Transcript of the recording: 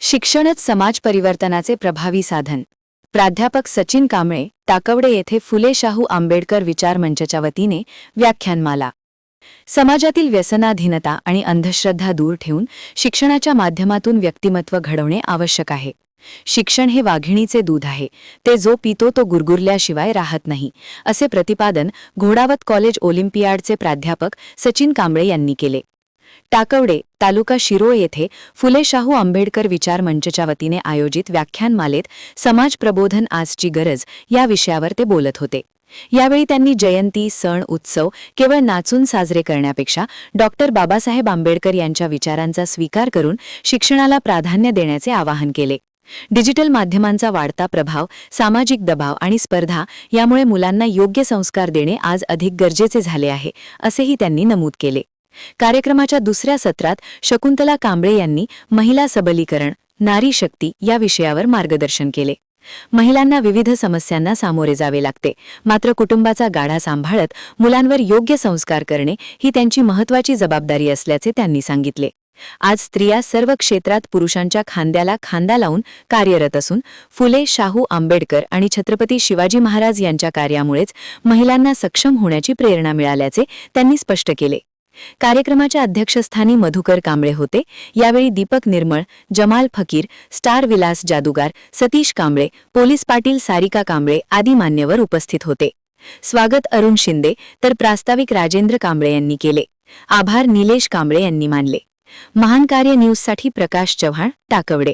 शिक्षणच समाज परिवर्तनाचे प्रभावी साधन. प्राध्यापक सचिन कांबळे, टाकवडे येथे फुले शाहू आंबेडकर विचार मंचच्या वतीने व्याख्यानमाला. समाजातील व्यसनाधीनता आणि अंधश्रद्धा दूर ठेवून शिक्षणाच्या माध्यमातून व्यक्तिमत्व घडवणे आवश्यक आहे. शिक्षण हे वाघिणीचे दूध आहे, ते जो पितो तो गुरगुरल्याशिवाय राहत नाही, असे प्रतिपादन घोडावत कॉलेज ओलिम्पियाडचे प्राध्यापक सचिन कांबळे यांनी केले. टाकवडे, तालुका शिरोळ येथे फुले शाहू आंबेडकर विचार मंचच्या वतीने आयोजित व्याख्यानमालेत समाज प्रबोधन आजची गरज या विषयावर ते बोलत होते. यावेळी त्यांनी जयंती, सण, उत्सव केवळ नाचून साजरे करण्यापेक्षा डॉक्टर बाबासाहेब आंबेडकर यांच्या विचारांचा स्वीकार करून शिक्षणाला प्राधान्य देण्याचे आवाहन केले. डिजिटल माध्यमांचा वाढता प्रभाव, सामाजिक दबाव आणि स्पर्धा यामुळे मुलांना योग्य संस्कार देणे आज अधिक गरजेचे झाले आहे, असेही त्यांनी नमूद केले. कार्यक्रमाच्या दुसऱ्या सत्रात शकुंतला कांबळे यांनी महिला सबलीकरण, नारी शक्ती या विषयावर मार्गदर्शन केले. महिलांना विविध समस्यांना सामोरे जावे लागते, मात्र कुटुंबाचा गाडा सांभाळत मुलांवर योग्य संस्कार करणे ही त्यांची महत्त्वाची जबाबदारी असल्याचे त्यांनी सांगितले. आज स्त्रिया सर्व क्षेत्रात पुरुषांच्या खांद्याला खांदा लावून कार्यरत असून फुले शाहू आंबेडकर आणि छत्रपती शिवाजी महाराज यांच्या कार्यामुळेच महिलांना सक्षम होण्याची प्रेरणा मिळाल्याचे त्यांनी स्पष्ट केले. कार्यक्रमाच्या अध्यक्षस्थानी मधुकर कांबळे होते. यावेळी दीपक निर्मळ, जमाल फकीर, स्टार विलास जादूगार, सतीश कांबळे, पोलीस पाटील सारिका कांबळे आदी मान्यवर उपस्थित होते. स्वागत अरुण शिंदे तर प्रास्ताविक राजेंद्र कांबळे यांनी केले. आभार निलेश कांबळे यांनी मानले. महान कार्य न्यूजसाठी प्रकाश चव्हाण, टाकवडे.